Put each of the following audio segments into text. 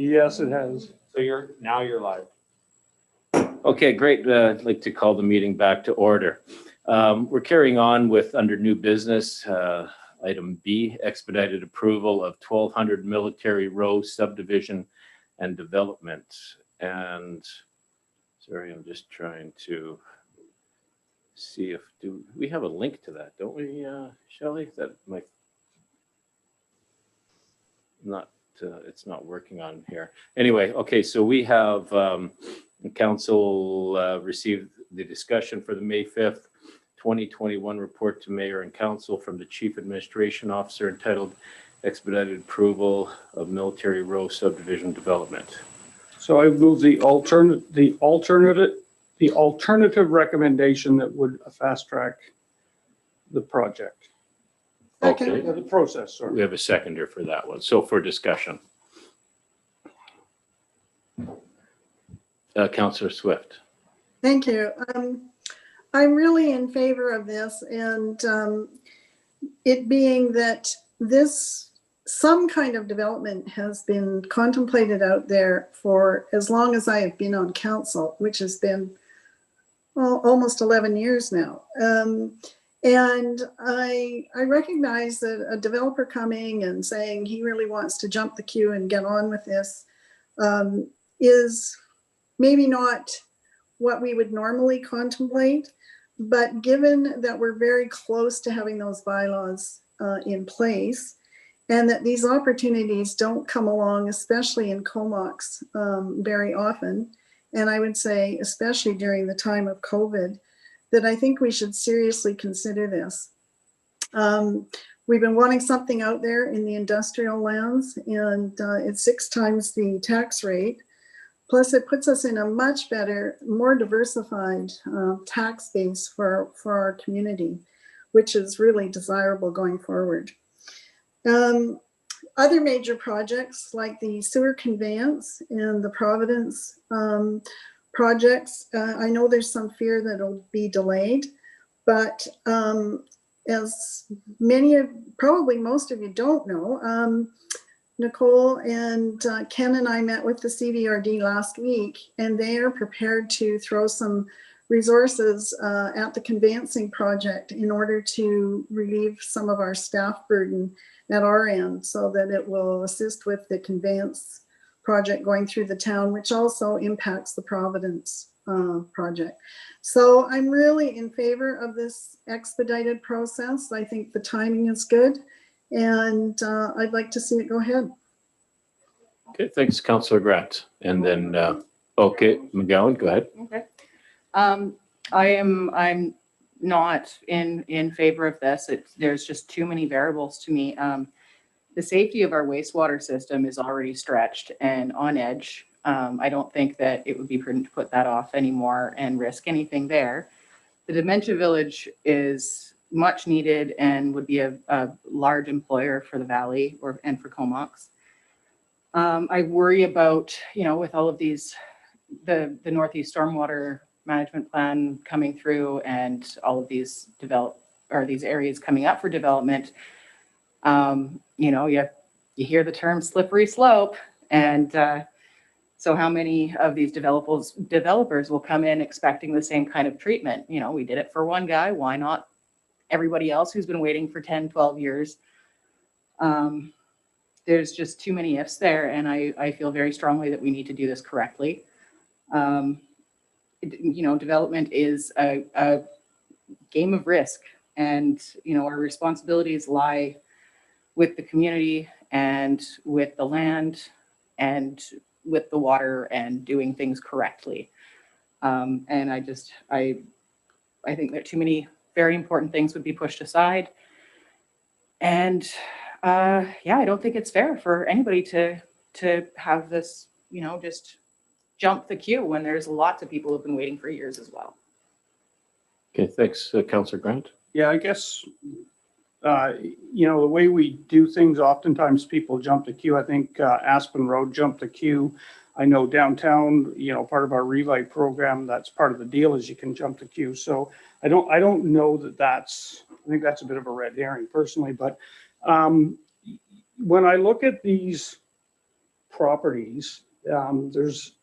Yes, it has. So you're live. Okay, great. I'd like to call the meeting back to order. We're carrying on with under new business, item B, expedited approval of 1200 Military Row subdivision and development. And sorry, I'm just trying to see if we have a link to that, don't we, Shelley? That might not. It's not working on here. Anyway, okay, so we have the council received the discussion for the May 5th, 2021 report to mayor and council from the chief administration officer entitled expedited approval of Military Row subdivision development. So I move the alternative recommendation that would fast track the project. Okay, The process, sorry. we have a seconder for that one. So for discussion. Councillor Swift. Thank you. I'm really in favor of this, and it being that some kind of development has been contemplated out there for as long as I have been on council, which has been almost 11 years now. And I recognize that a developer coming and saying he really wants to jump the queue and get on with this is maybe not what we would normally contemplate, but given that we're very close to having those bylaws in place, and that these opportunities don't come along, especially in Comox, very often, and I would say especially during the time of COVID, that I think we should seriously consider this. We've been wanting something out there in the industrial lands, and it's 6 times the tax rate. Plus, it puts us in a much better, more diversified tax base for our community, which is really desirable going forward. Other major projects like the sewer conveyance and the Providence projects, I know there's some fear that it'll be delayed, but as probably most of you don't know, Nicole and Ken and I met with the CVRD last week, and they are prepared to throw some resources at the conveyancing project in order to relieve some of our staff burden at our end, so that it will assist with the conveyance project going through the town, which also impacts the Providence project. So I'm really in favor of this expedited process. I think the timing is good, and I'd like to see it go ahead. Okay, thanks, Councillor Grant. And then, okay, McGowan, go ahead. Okay. I'm not in favor of this. There's just too many variables to me. The safety of our wastewater system is already stretched and on edge. I don't think that it would be prudent to put that off anymore and risk anything there. The Dementia Village is much needed and would be a large employer for the Valley and for Comox. I worry about, with all of these, the Northeast Stormwater Management Plan coming through and all of these these areas coming up for development. You hear the term slippery slope, and so how many of these developers will come in expecting the same kind of treatment? We did it for one guy, why not everybody else who's been waiting for 10, 12 years? There's just too many ifs there, and I feel very strongly that we need to do this correctly. Development is a game of risk, and our responsibilities lie with the community and with the land and with the water and doing things correctly. And I think that too many very important things would be pushed aside. And I don't think it's fair for anybody to have this, just jump the queue when there's lots of people who've been waiting for years as well. Okay, thanks, Councillor Grant. Yeah, I guess, the way we do things, oftentimes people jump the queue. I think Aspen Road jumped the queue. I know downtown, part of our Relight program, that's part of the deal is you can jump the queue. So I don't know I think that's a bit of a red herring personally, but when I look at these properties, there's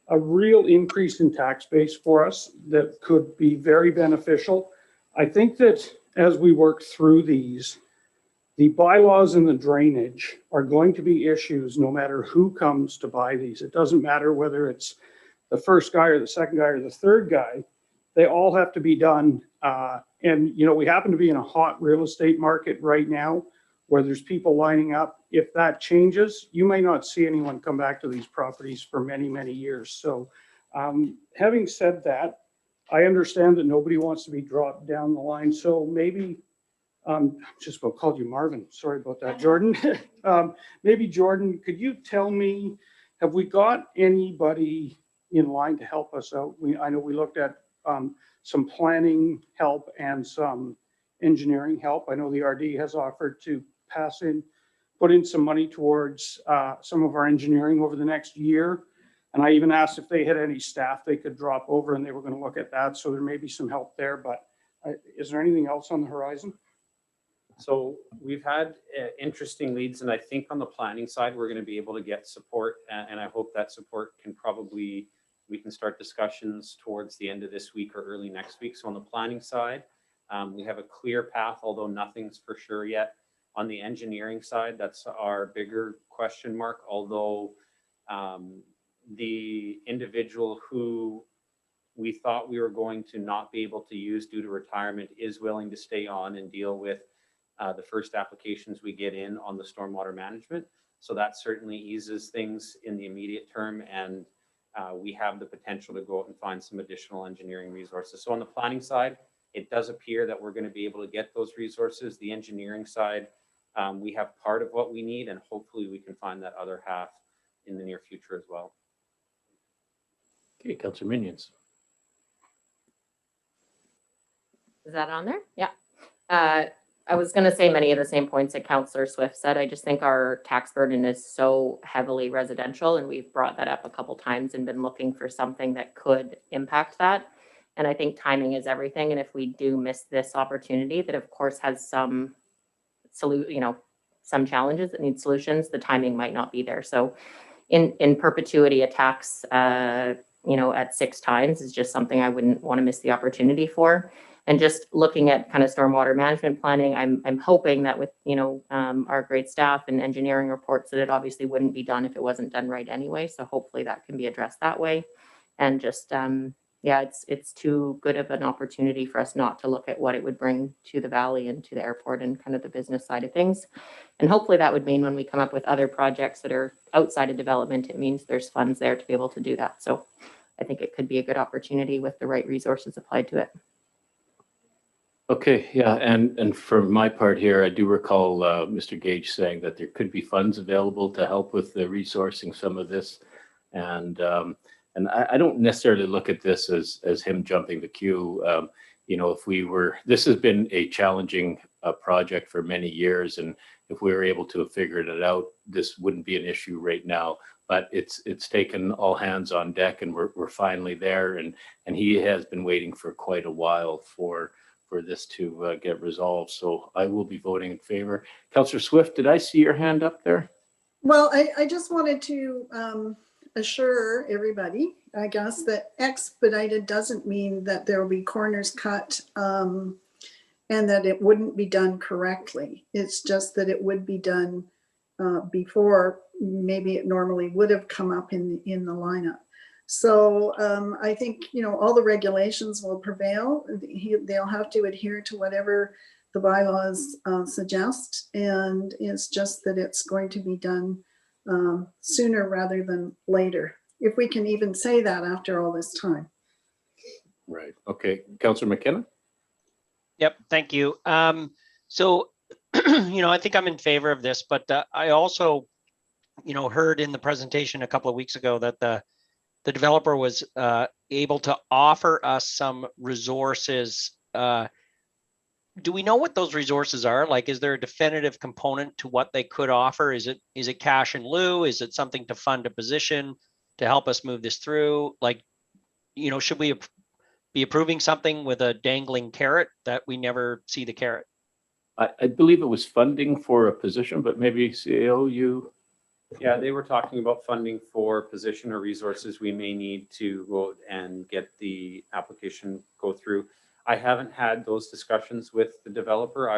a real increase in tax base for us that could be very beneficial. I think that as we work through these, the bylaws and the drainage are going to be issues no matter who comes to buy these. It doesn't matter whether it's the first guy or the second guy or the third guy. They all have to be done. And, you know, we happen to be in a hot real estate market right now where there's people lining up. If that changes, you may not see anyone come back to these properties for many, many years. So having said that, I understand that nobody wants to be dropped down the line. So maybe, just about called you Marvin. Sorry about that, Jordan. Maybe Jordan, could you tell me, have we got anybody in line to help us out? I know we looked at some planning help and some engineering help. I know the RD has offered to put in some money towards some of our engineering over the next year. And I even asked if they had any staff they could drop over, and they were going to look at that. So there may be some help there, but is there anything else on the horizon? So we've had interesting leads, and I think on the planning side, we're going to be able to get support. And I hope that support we can start discussions towards the end of this week or early next week. So on the planning side, we have a clear path, although nothing's for sure yet. On the engineering side, that's our bigger question mark, although the individual who we thought we were going to not be able to use due to retirement is willing to stay on and deal with the first applications we get in on the stormwater management. So that certainly eases things in the immediate term, and we have the potential to go out and find some additional engineering resources. So on the planning side, it does appear that we're going to be able to get those resources. The engineering side, we have part of what we need, and hopefully we can find that other half in the near future as well. Okay, Councillor Minions. Is that on there? Yeah. I was going to say many of the same points that Councillor Swift said. I just think our tax burden is so heavily residential, and we've brought that up a couple times and been looking for something that could impact that. And I think timing is everything. And if we do miss this opportunity, that of course has some challenges that need solutions, the timing might not be there. So in perpetuity, a tax, at 6 times is just something I wouldn't want to miss the opportunity for. And just looking at kind of stormwater management planning, I'm hoping that with, our great staff and engineering reports, that it obviously wouldn't be done if it wasn't done right anyway. So hopefully that can be addressed that way. And just, it's too good of an opportunity for us not to look at what it would bring to the valley and to the airport and kind of the business side of things. And hopefully that would mean when we come up with other projects that are outside of development, it means there's funds there to be able to do that. So I think it could be a good opportunity with the right resources applied to it. Okay, yeah, and for my part here, I do recall Mr. Gage saying that there could be funds available to help with the resourcing some of this. And I don't necessarily look at this as him jumping the queue. This has been a challenging project for many years, and if we were able to have figured it out, this wouldn't be an issue right now. But it's taken all hands on deck, and we're finally there, and he has been waiting for quite a while for this to get resolved. So I will be voting in favor. Councillor Swift, did I see your hand up there? Well, I just wanted to assure everybody, I guess, that expedited doesn't mean that there will be corners cut and that it wouldn't be done correctly. It's just that it would be done before maybe it normally would have come up in the lineup. So I think, all the regulations will prevail. They'll have to adhere to whatever the bylaws suggest. And it's just that it's going to be done sooner rather than later, if we can even say that after all this time. Right. Okay. Councillor McKenna? Yep. Thank you. So, I think I'm in favor of this, but I also, heard in the presentation a couple of weeks ago that the developer was able to offer us some resources. Do we know what those resources are? Like, is there a definitive component to what they could offer? Is it cash in lieu? Is it something to fund a position to help us move this through? Like, should we be approving something with a dangling carrot that we never see the carrot? I believe it was funding for a position, but maybe CEO, you Yeah, they were talking about funding for position or resources we may need to go and get the application go through. I haven't had those discussions with the developer. I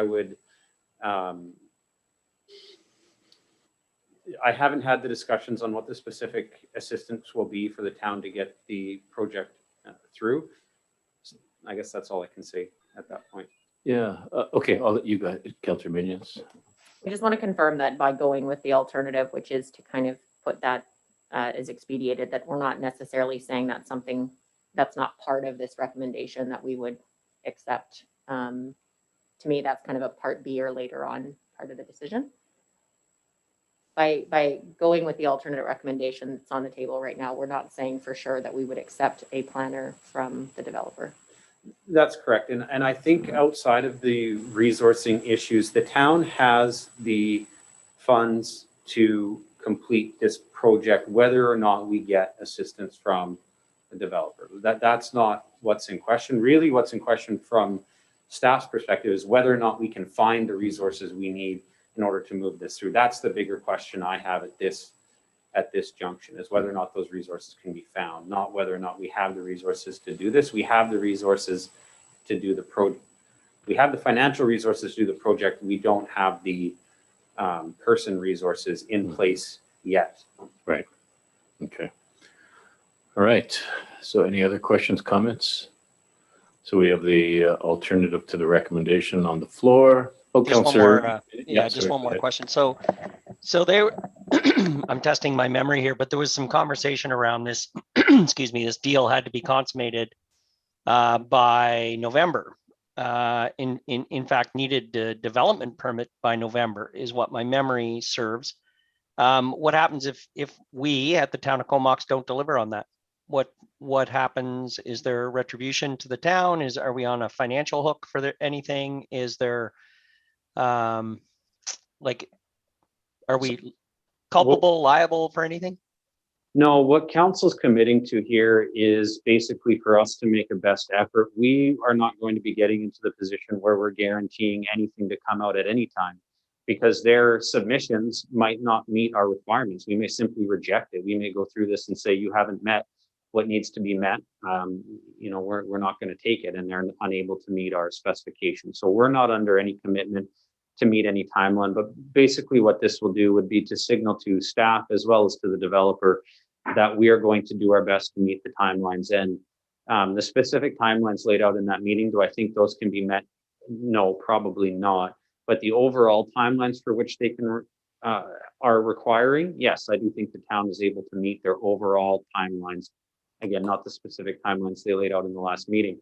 haven't had the discussions on what the specific assistance will be for the town to get the project through. I guess that's all I can say at that point. Yeah, okay, I'll let you go, Councillor Minions. We just want to confirm that by going with the alternative, which is to kind of put that as expedited, that we're not necessarily saying that's something that's not part of this recommendation that we would accept. To me, that's kind of a part B or later on part of the decision. By going with the alternate recommendation that's on the table right now, we're not saying for sure that we would accept a planner from the developer. That's correct. And I think outside of the resourcing issues, the town has the funds to complete this project, whether or not we get assistance from the developer. That's not what's in question. Really, what's in question from staff's perspective is whether or not we can find the resources we need in order to move this through. That's the bigger question I have at this junction, is whether or not those resources can be found, not whether or not we have the resources to do this. We have the resources to do the project. We have the financial resources to do the project. We don't have the person resources in place yet. Right. Okay. All right. So any other questions, comments? So we have the alternative to the recommendation on the floor. Oh, Just one Councillor. more, Yeah, just sorry, one go more ahead. question. So they were, I'm testing my memory here, but there was some conversation around this, excuse me, this deal had to be consummated by November. In fact, needed a development permit by November is what my memory serves. What happens if we at the town of Comox don't deliver on that? What happens? Is there retribution to the town? Are we on a financial hook for anything? Is there like, are we culpable, liable for anything? No, what council's committing to here is basically for us to make a best effort. We are not going to be getting into the position where we're guaranteeing anything to come out at any time, because their submissions might not meet our requirements. We may simply reject it. We may go through this and say, you haven't met what needs to be met. We're not going to take it, and they're unable to meet our specifications. So we're not under any commitment to meet any timeline, but basically what this will do would be to signal to staff as well as to the developer that we are going to do our best to meet the timelines. And the specific timelines laid out in that meeting, do I think those can be met? No, probably not. But the overall timelines for which they can are requiring, yes, I do think the town is able to meet their overall timelines. Again, not the specific timelines they laid out in the last meeting.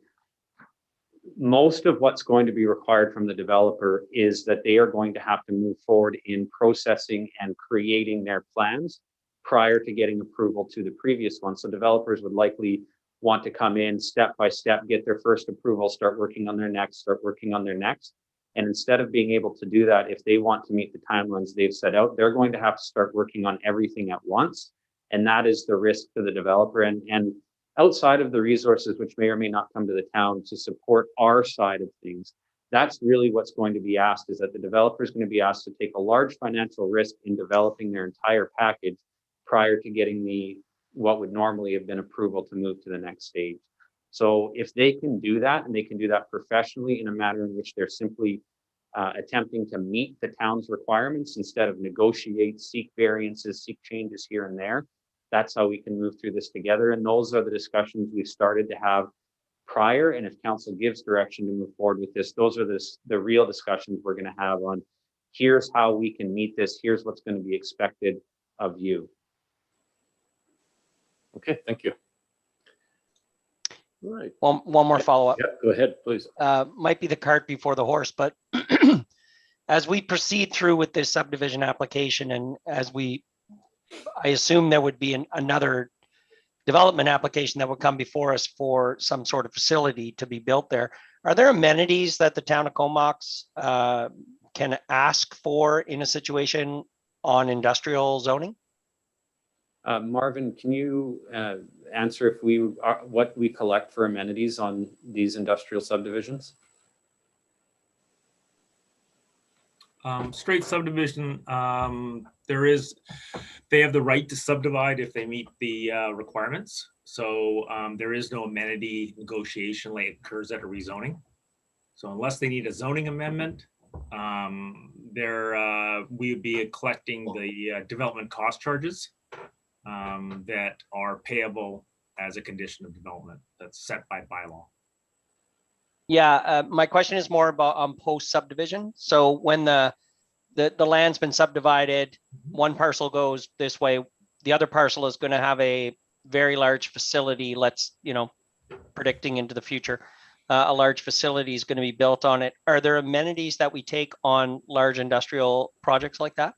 Most of what's going to be required from the developer is that they are going to have to move forward in processing and creating their plans prior to getting approval to the previous one. So developers would likely want to come in step by step, get their first approval, start working on their next, start working on their next. And instead of being able to do that, if they want to meet the timelines they've set out, they're going to have to start working on everything at once. And that is the risk to the developer. And outside of the resources, which may or may not come to the town to support our side of things, that's really what's going to be asked, is that the developer is going to be asked to take a large financial risk in developing their entire package prior to getting what would normally have been approval to move to the next stage. So if they can do that, and they can do that professionally in a manner in which they're simply attempting to meet the town's requirements instead of negotiate, seek variances, seek changes here and there, that's how we can move through this together. And those are the discussions we've started to have prior. And if council gives direction to move forward with this, those are the real discussions we're going to have on, here's how we can meet this, here's what's going to be expected of you. Okay, thank you. All right. One more follow-up. Yeah, go ahead, please. Might be the cart before the horse, but as we proceed through with this subdivision application, and I assume there would be another development application that would come before us for some sort of facility to be built there. Are there amenities that the town of Comox can ask for in a situation on industrial zoning? Marvin, can you answer if what we collect for amenities on these industrial subdivisions? Straight subdivision, they have the right to subdivide if they meet the requirements. So there is no amenity negotiation like occurs at a rezoning. So unless they need a zoning amendment, we would be collecting the development cost charges that are payable as a condition of development that's set by bylaw. Yeah, my question is more about post subdivision. So when the land's been subdivided, one parcel goes this way, the other parcel is going to have a very large facility. Let's, predicting into the future, a large facility is going to be built on it. Are there amenities that we take on large industrial projects like that?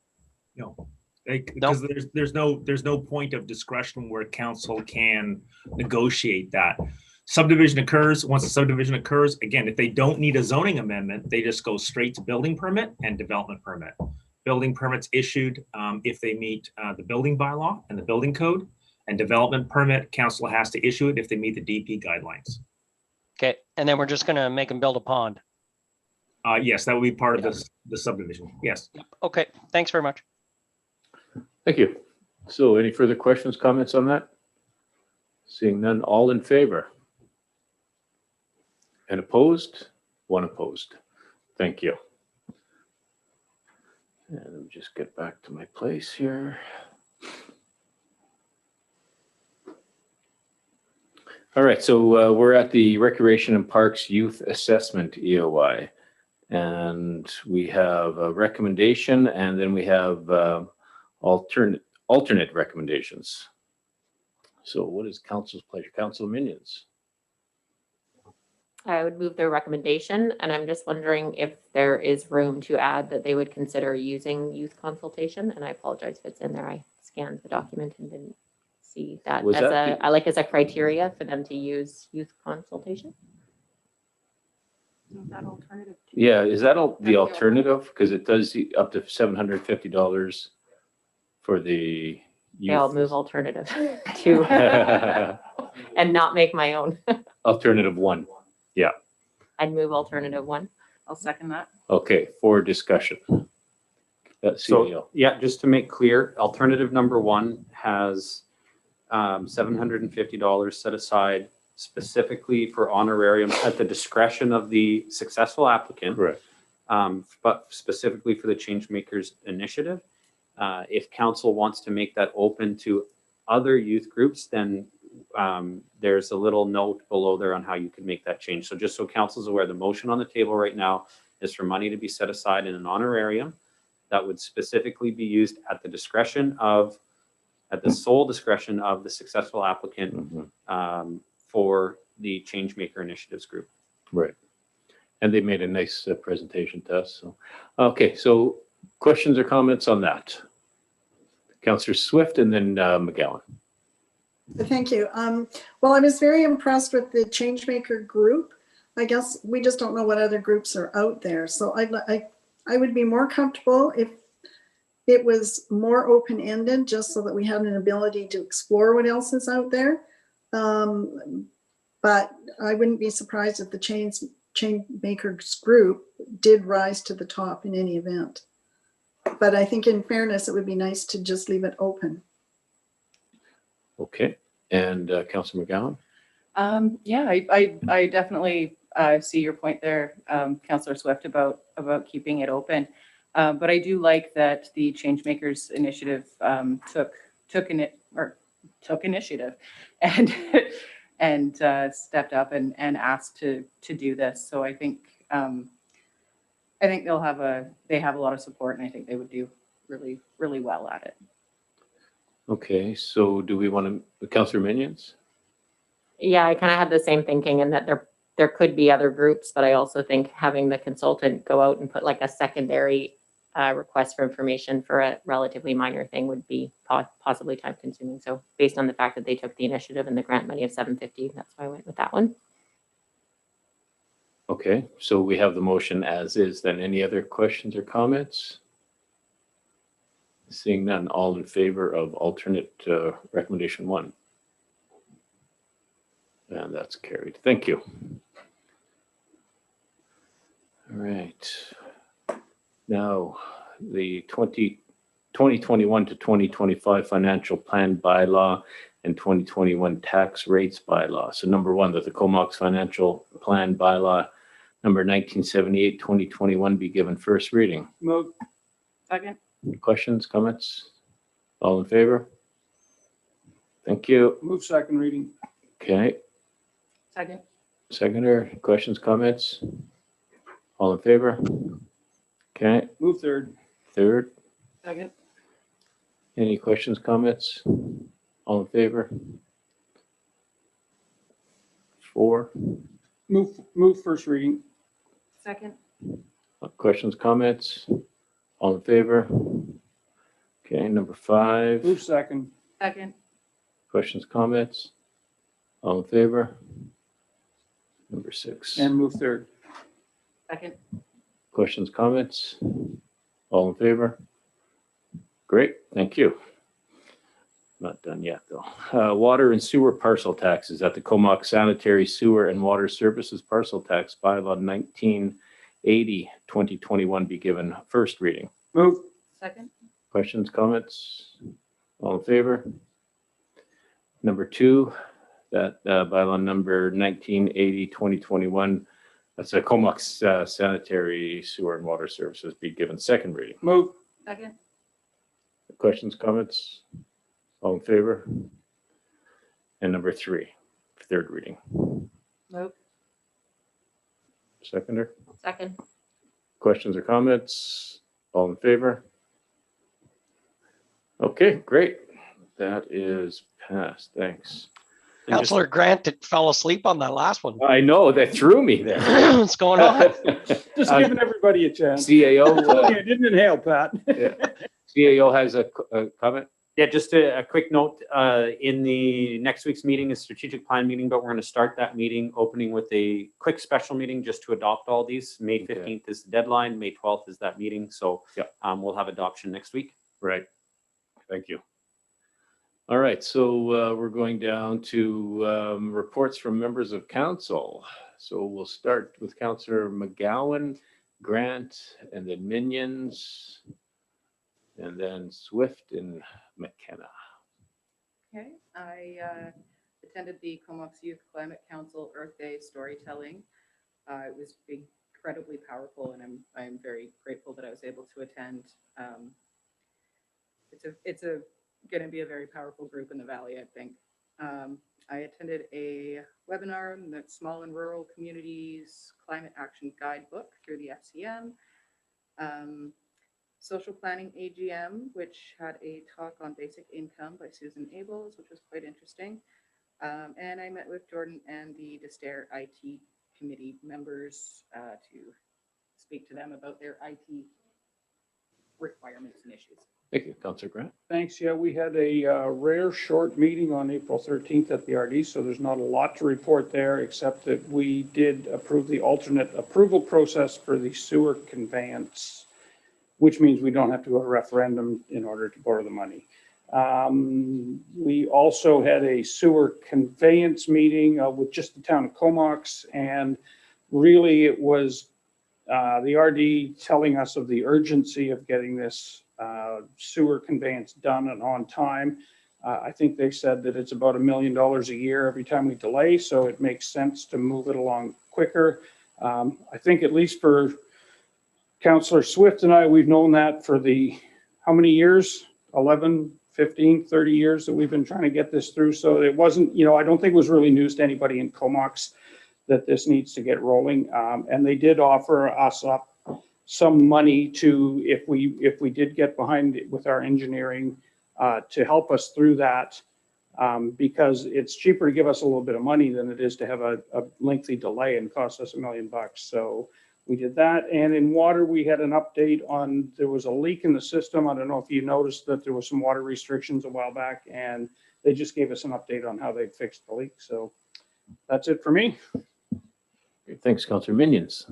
No, because there's no point of discretion where council can negotiate that. Subdivision occurs. Once the subdivision occurs, again, if they don't need a zoning amendment, they just go straight to building permit and development permit. Building permits issued if they meet the building bylaw and the building code, and development permit, council has to issue it if they meet the DP guidelines. Okay, and then we're just going to make them build a pond. Yes, that would be part of the subdivision. Yes. Okay, thanks very much. Thank you. So any further questions, comments on that? Seeing none, all in favor? And opposed? One opposed. Thank you. And let me just get back to my place here. All right, so we're at the Recreation and Parks Youth Assessment EOI. And we have a recommendation, and then we have alternate recommendations. So what is council's pleasure? Council Minions. I would move their recommendation, and I'm just wondering if there is room to add that they would consider using youth consultation. And I apologize if it's in there. I scanned the document and didn't see that Was as that as a criteria for them to use youth consultation. That alternative. Yeah, is that the alternative? Because it does up to $750 for the youth. I'll move alternative to and not make my own. Alternative one. Yeah. I'd move alternative one. I'll second that. Okay, for discussion. So, yeah, just to make clear, alternative number one has $750 set aside specifically for honorarium at the discretion of the successful applicant. Correct. But specifically for the Changemakers Initiative. If council wants to make that open to other youth groups, then there's a little note below there on how you can make that change. So just so council's aware, the motion on the table right now is for money to be set aside in an honorarium that would specifically be used at the sole discretion of the successful applicant for the Changemaker Initiatives group. Right. And they made a nice presentation to us. So, okay, so questions or comments on that? Councillor Swift and then McGowan. Thank you. Well, I was very impressed with the Changemaker group. I guess we just don't know what other groups are out there. So I would be more comfortable if it was more open-ended, just so that we had an ability to explore what else is out there. But I wouldn't be surprised if the Changemakers group did rise to the top in any event. But I think in fairness, it would be nice to just leave it open. Okay, and Councillor McGowan? Yeah, I definitely see your point there, Councillor Swift, about keeping it open. But I do like that the Changemakers Initiative took initiative and stepped up and asked to do this. So I think they have a lot of support, and I think they would do really, really well at it. Okay, so do we want to, Councillor Minions? Yeah, I kind of had the same thinking, in that there could be other groups, but I also think having the consultant go out and put like a secondary request for information for a relatively minor thing would be possibly time consuming. So based on the fact that they took the initiative and the grant money of $750, that's why I went with that one. Okay, so we have the motion as is. Then any other questions or comments? Seeing none, all in favor of alternate recommendation one? And that's carried. Thank you. All right. Now, the 2021 to 2025 financial plan bylaw and 2021 tax rates bylaw. So number one, that the Comox financial plan bylaw number 1978, 2021 be given first reading. Move. Second. Questions, comments? All in favor? Thank you. Move second reading. Okay, Second. seconder, questions, comments? All in favor? Okay, Move third. third, Second. any questions, comments? All in favor? Four, Move first reading. Second. questions, comments? All in favor? Okay, number five, Move second. Second. questions, comments? All in favor? Number six, And move third. Second. questions, comments? All in favor? Great, thank you. Not done yet, though. Water and sewer parcel taxes at the Comox Sanitary Sewer and Water Services Parcel Tax Bylaw 1980, 2021 be given first reading. Move. Second. Questions, comments? All in favor? Number two, that bylaw number 1980, 2021, that's a Comox Sanitary Sewer and Water Services be given second reading. Move. Second. Questions, comments? All in favor? And number three, third reading. Move. Seconder, Second. questions or comments? All in favor? Okay, great. That is passed. Thanks. And just- Councillor Grant fell asleep on that last one. I know, that threw me there. What's going on? Just giving everybody a chance. CAO, I didn't inhale, Pat. CAO has a comment? Yeah, just a quick note, in the next week's meeting is strategic plan meeting, but we're going to start that meeting opening with a quick special meeting just to adopt all these. May 15th is the deadline, May 12th is that meeting. So Yep. we'll have adoption next week. Right. Thank you. All right, so we're going down to reports from members of council. So we'll start with Councillor McGowan, Grant, and then Minions, and then Swift and McKenna. Okay, I attended the Comox Youth Climate Council Earth Day storytelling. It was incredibly powerful, and I'm very grateful that I was able to attend. It's going to be a very powerful group in the Valley, I think. I attended a webinar on the Small and Rural Communities Climate Action Guidebook through the FCM. Social Planning AGM, which had a talk on basic income by Susan Abels, which was quite interesting. And I met with Jordan and the Destair IT committee members to speak to them about their IT requirements and issues. Thank you, Councillor Grant. Thanks. Yeah, we had a rare short meeting on April 13th at the RD, so there's not a lot to report there, except that we did approve the alternate approval process for the sewer conveyance, which means we don't have to go to referendum in order to borrow the money. We also had a sewer conveyance meeting with just the town of Comox, and really it was the RD telling us of the urgency of getting this sewer conveyance done and on time. I think they said that it's about $1 million a year every time we delay, so it makes sense to move it along quicker. I think at least for Councillor Swift and I, we've known that for how many years? 11, 15, 30 years that we've been trying to get this through. So it wasn't, I don't think it was really news to anybody in Comox that this needs to get rolling. And they did offer us up some money to, if we did get behind it with our engineering, to help us through that, because it's cheaper to give us a little bit of money than it is to have a lengthy delay and cost us $1 million. So we did that. And in water, we had an update on, there was a leak in the system. I don't know if you noticed that there was some water restrictions a while back, and they just gave us an update on how they fixed the leak. So that's it for me. Great, thanks, Councillor Minions.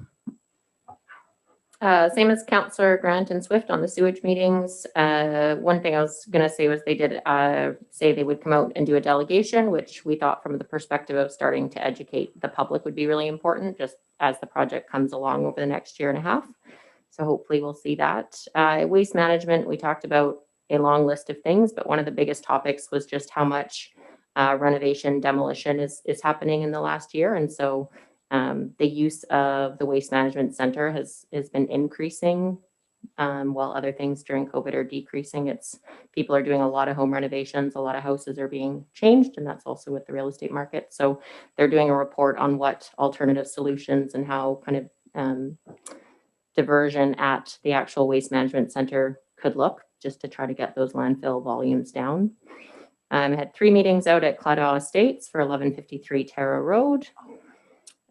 Same as Councillor Grant and Swift on the sewage meetings. One thing I was going to say was they did say they would come out and do a delegation, which we thought from the perspective of starting to educate the public would be really important just as the project comes along over the next year and a half. So hopefully we'll see that. Waste management, we talked about a long list of things, but one of the biggest topics was just how much renovation demolition is happening in the last year. And so the use of the Waste Management Center has been increasing while other things during COVID are decreasing. People are doing a lot of home renovations, a lot of houses are being changed, and that's also with the real estate market. So they're doing a report on what alternative solutions and how kind of diversion at the actual Waste Management Center could look, just to try to get those landfill volumes down. I had 3 meetings out at Claddagh Estates for 1153 Tara Road.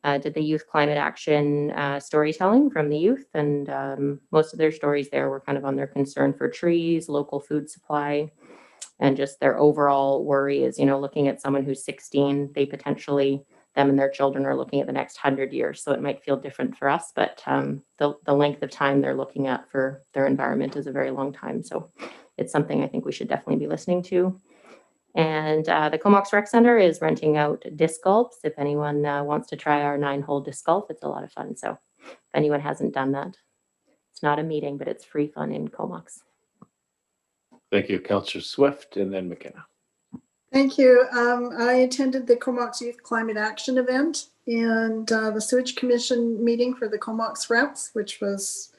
Did the youth climate action storytelling from the youth, and most of their stories there were kind of on their concern for trees, local food supply, and just their overall worry is, looking at someone who's 16, they potentially, them and their children are looking at the next 100 years. So it might feel different for us, but the length of time they're looking at for their environment is a very long time. So it's something I think we should definitely be listening to. And the Comox Rec Center is renting out disc golfs. If anyone wants to try our 9-hole disc golf, it's a lot of fun. So if anyone hasn't done that, it's not a meeting, but it's free fun in Comox. Thank you, Councillor Swift, and then McKenna. Thank you. I attended the Comox Youth Climate Action event and the Sewage Commission meeting for the Comox reps, which has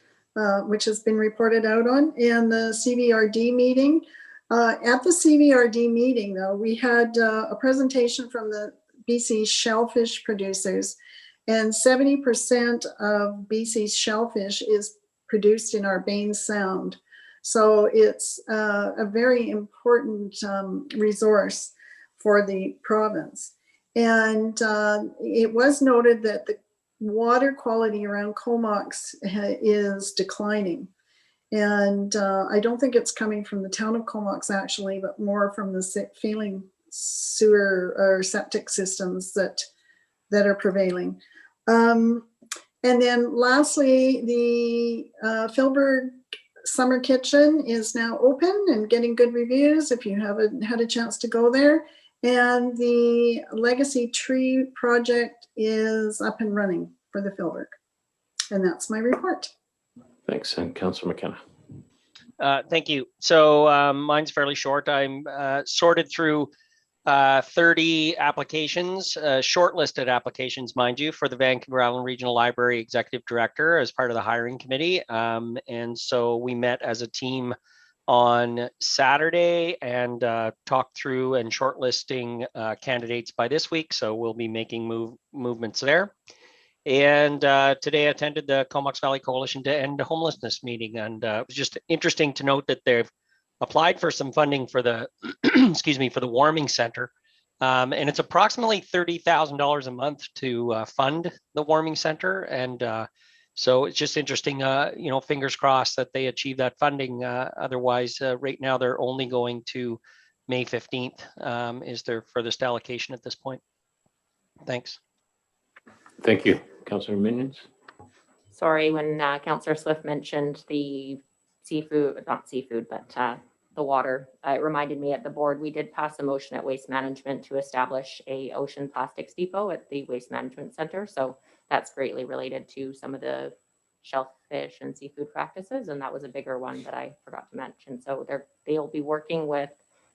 been reported out on, and the CVRD meeting. At the CVRD meeting, though, we had a presentation from the BC shellfish producers, and 70% of BC's shellfish is produced in our Baines Sound. So it's a very important resource for the province. And it was noted that the water quality around Comox is declining. And I don't think it's coming from the town of Comox, actually, but more from the failing sewer or septic systems that are prevailing. And then lastly, the Philburg Summer Kitchen is now open and getting good reviews if you haven't had a chance to go there. And the Legacy Tree Project is up and running for the Philburg. And that's my report. Thanks, and Councillor McKenna. Thank you. So mine's fairly short. I'm sorted through 30 applications, shortlisted applications, mind you, for the Vancouver Island Regional Library Executive Director as part of the hiring committee. And so we met as a team on Saturday and talked through and shortlisting candidates by this week. So we'll be making movements there. And today I attended the Comox Valley Coalition to End Homelessness meeting. And it was just interesting to note that they've applied for some funding for the, excuse me, for the warming center. And it's approximately $30,000 a month to fund the warming center. And so it's just interesting, fingers crossed that they achieve that funding. Otherwise, right now, they're only going to May 15th is their furthest allocation at this point. Thanks. Thank you, Councillor Minions. Sorry, when Councillor Swift mentioned the seafood, not seafood, but the water, it reminded me at the board, we did pass a motion at Waste Management to establish a ocean plastics depot at the Waste Management Center. So that's greatly related to some of the shellfish and seafood practices. And that was a bigger one that I forgot to mention. So they'll be working with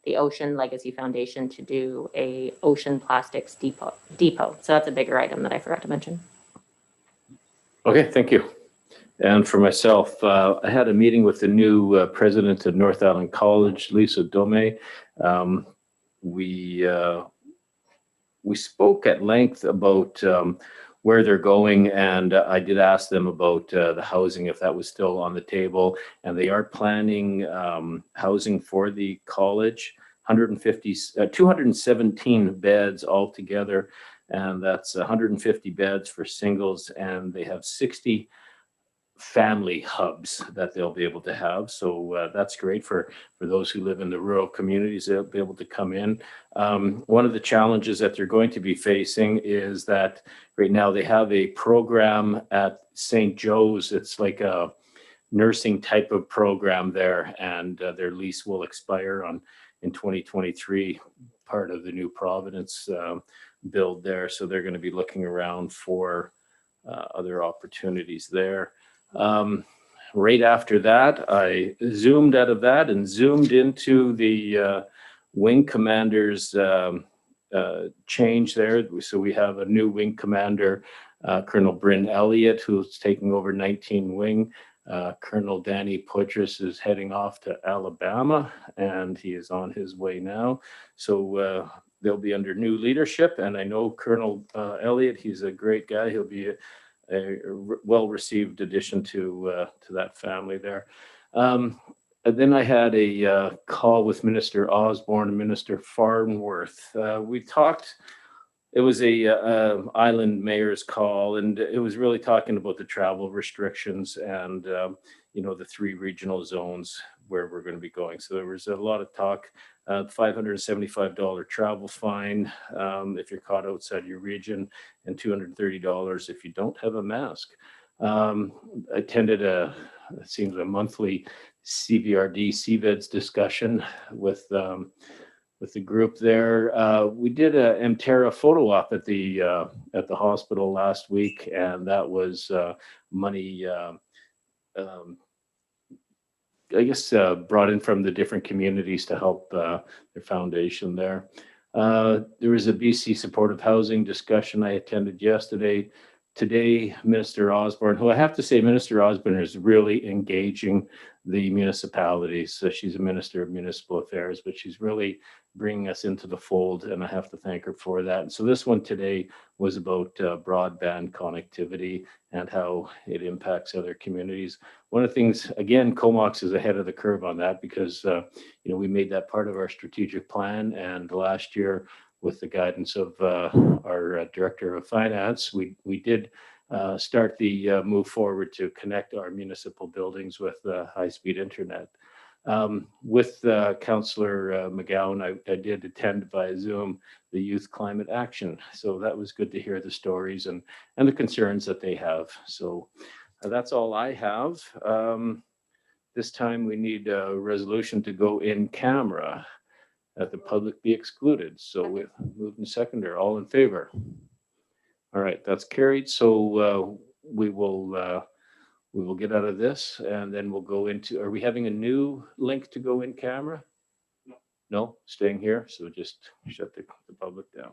the Ocean Legacy Foundation to do a ocean plastics depot. So that's a bigger item that I forgot to mention. Okay, thank you. And for myself, I had a meeting with the new president of North Island College, Lisa Dome. We spoke at length about where they're going, and I did ask them about the housing, if that was still on the table. And they are planning housing for the college, 217 beds altogether, and that's 150 beds for singles, and they have 60 family hubs that they'll be able to have. So that's great for those who live in the rural communities. They'll be able to come in. One of the challenges that they're going to be facing is that right now they have a program at St. Joe's. It's like a nursing type of program there, and their lease will expire in 2023, part of the new Providence build there. So they're going to be looking around for other opportunities there. right after that, I zoomed out of that and zoomed into the wing commander's change there. So we have a new wing commander, Colonel Bryn Elliott, who's taking over 19 wing. Colonel Danny Putris is heading off to Alabama, and he is on his way now. So they'll be under new leadership, and I know Colonel Elliott, he's a great guy. He'll be a well-received addition to that family there. And then I had a call with Minister Osborne and Minister Farnworth. We talked. It was a island mayor's call, and it was really talking about the travel restrictions and the 3 regional zones where we're going to be going. So there was a lot of talk. $575 travel fine if you're caught outside your region, and $230 if you don't have a mask. I attended it seems a monthly CVRD CVEDS discussion with the group there. We did a Mterra photo op at the hospital last week, and that was money I guess brought in from the different communities to help their foundation there. There was a BC supportive housing discussion I attended yesterday. Today, Minister Osborne, who I have to say, Minister Osborne is really engaging the municipalities. So she's a Minister of Municipal Affairs, but she's really bringing us into the fold, and I have to thank her for that. And so this one today was about broadband connectivity and how it impacts other communities. One of the things, again, Comox is ahead of the curve on that because we made that part of our strategic plan, and last year, with the guidance of our Director of Finance, we did start the move forward to connect our municipal buildings with high-speed internet. With Councillor McGowan, I did attend via Zoom the Youth Climate Action. So that was good to hear the stories and the concerns that they have. So that's all I have. This time we need a resolution to go in camera, that the public be excluded. So we moved and seconded. All in favor? All right, that's carried. So we will get out of this, and then we'll go into, are we having a new link to go in camera? No, staying here. So just shut the public down.